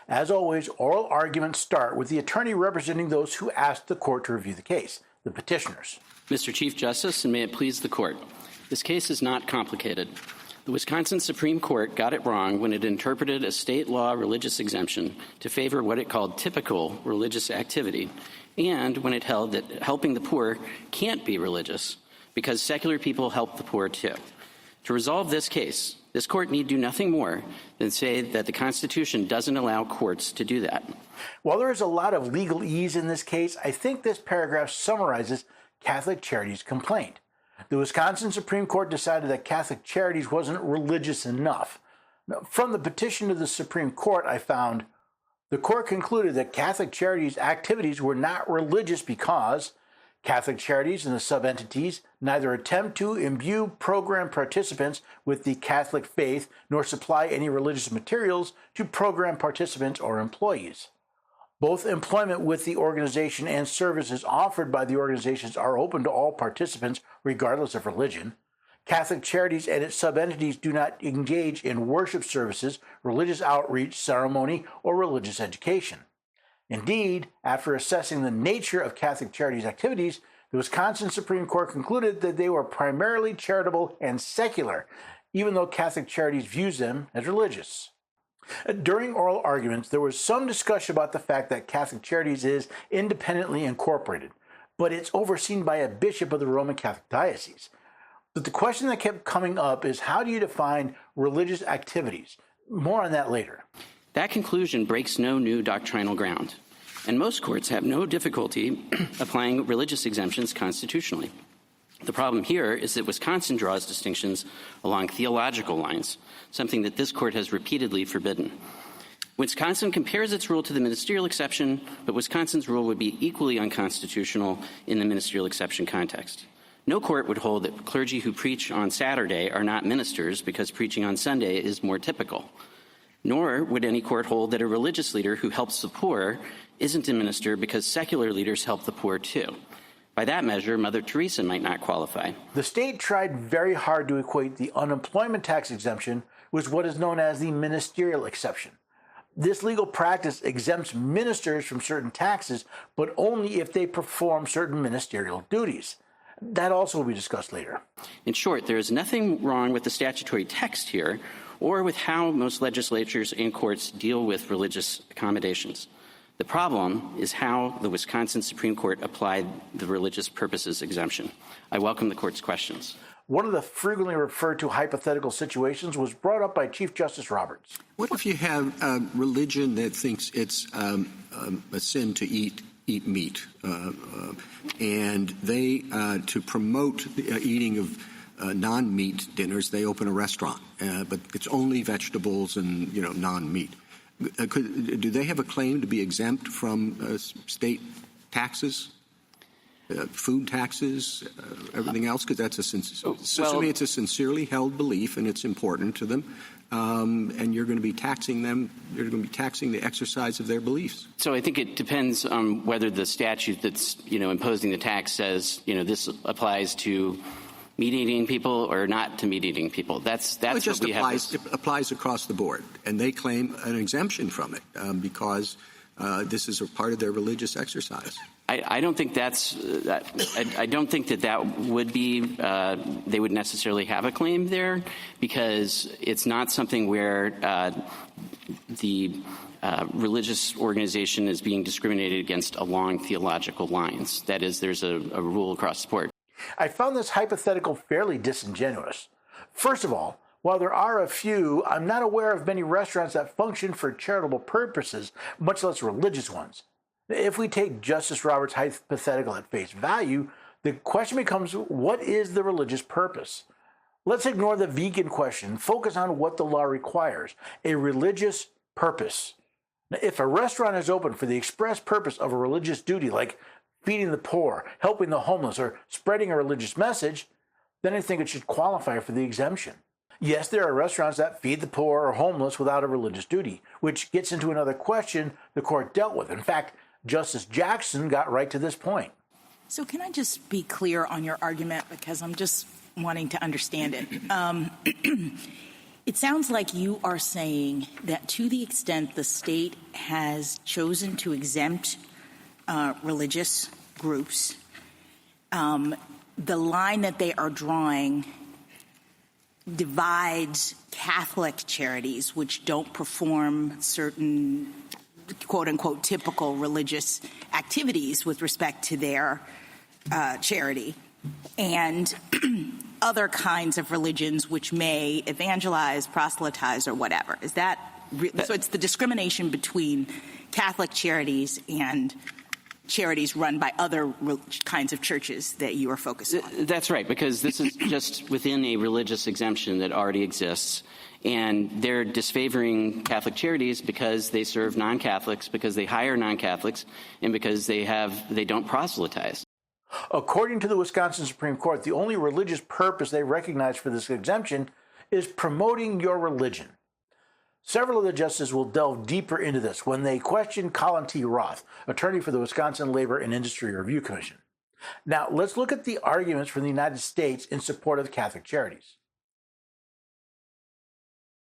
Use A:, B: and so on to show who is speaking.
A: As always, oral arguments start with the attorney representing those who asked the court to review the case, the petitioners.
B: Mr. Chief Justice, and may it please the court, this case is not complicated. The Wisconsin Supreme Court got it wrong when it interpreted a state law religious exemption to favor what it called typical religious activity, and when it held that helping the poor can't be religious because secular people help the poor too. To resolve this case, this court need do nothing more than say that the Constitution doesn't allow courts to do that.
A: While there is a lot of legalese in this case, I think this paragraph summarizes Catholic Charities' complaint. The Wisconsin Supreme Court decided that Catholic Charities wasn't religious enough. Now, from the petition to the Supreme Court, I found the court concluded that Catholic Charities' activities were not religious because Catholic Charities and the sub-entities neither attempt to imbue program participants with the Catholic faith nor supply any religious materials to program participants or employees. Both employment with the organization and services offered by the organizations are open to all participants regardless of religion. Catholic Charities and its sub-entities do not engage in worship services, religious outreach, ceremony, or religious education. Indeed, after assessing the nature of Catholic Charities' activities, the Wisconsin Supreme Court concluded that they were primarily charitable and secular, even though Catholic Charities views them as religious. During oral arguments, there was some discussion about the fact that Catholic Charities is independently incorporated, but it's overseen by a bishop of the Roman Catholic Diocese. But the question that kept coming up is, how do you define religious activities? More on that later.
B: That conclusion breaks no new doctrinal ground, and most courts have no difficulty applying religious exemptions constitutionally. The problem here is that Wisconsin draws distinctions along theological lines, something that this court has repeatedly forbidden. Wisconsin compares its rule to the ministerial exception, but Wisconsin's rule would be equally unconstitutional in the ministerial exception context. No court would hold that clergy who preach on Saturday are not ministers because preaching on Sunday is more typical. Nor would any court hold that a religious leader who helps the poor isn't a minister because secular leaders help the poor too. By that measure, Mother Teresa might not qualify.
A: The state tried very hard to equate the unemployment tax exemption with what is known as the ministerial exception. This legal practice exempts ministers from certain taxes, but only if they perform certain ministerial duties. That also will be discussed later.
B: In short, there is nothing wrong with the statutory text here or with how most legislatures and courts deal with religious accommodations. The problem is how the Wisconsin Supreme Court applied the religious purposes exemption. I welcome the court's questions.
A: One of the frequently referred to hypothetical situations was brought up by Chief Justice Roberts.
C: What if you have a religion that thinks it's a sin to eat meat, and they, to promote the eating of non-meat dinners, they open a restaurant, but it's only vegetables and non-meat. Do they have a claim to be exempt from state taxes, food taxes, everything else? Because that's it's a sincerely held belief, and it's important to them. And you're going to be taxing them. You're going to be taxing the exercise of their beliefs.
B: So I think it depends on whether the statute that's imposing the tax says this applies to meat-eating people or not to meat-eating people. That's
C: it just
B: what we
C: applies,
B: have.
C: It applies across the board, and they claim an exemption from it because this is a part of their religious exercise.
B: I don't think that's. I don't think that would be. They would necessarily have a claim there because it's not something where the religious organization is being discriminated against along theological lines. That is, there's a rule across the board.
A: I found this hypothetical fairly disingenuous. First of all, while there are a few, I'm not aware of many restaurants that function for charitable purposes, much less religious ones. If we take Justice Roberts' hypothetical at face value, the question becomes, what is the religious purpose? Let's ignore the vegan question and focus on what the law requires, a religious purpose. Now, if a restaurant is open for the express purpose of a religious duty, like feeding the poor, helping the homeless, or spreading a religious message, then I think it should qualify for the exemption. Yes, there are restaurants that feed the poor or homeless without a religious duty, which gets into another question the court dealt with. In fact, Justice Jackson got right to this point.
D: So can I just be clear on your argument, because I'm just wanting to understand it. It sounds like you are saying that to the extent the state has chosen to exempt religious groups, the line that they are drawing divides Catholic charities, which don't perform certain quote-unquote typical religious activities with respect to their charity, and other kinds of religions which may evangelize, proselytize, or whatever. Is that so? It's the discrimination between Catholic charities and charities run by other kinds of churches that you are focused on.
B: That's right, because this is just within a religious exemption that already exists. And they're disfavoring Catholic charities because they serve non-Catholics, because they hire non-Catholics, and because they don't proselytize.
A: According to the Wisconsin Supreme Court, the only religious purpose they recognize for this exemption is promoting your religion. Several of the justices will delve deeper into this when they question Colin T. Roth, attorney for the Wisconsin Labor and Industry Review Commission. Now, let's look at the arguments from the United States in support of Catholic charities.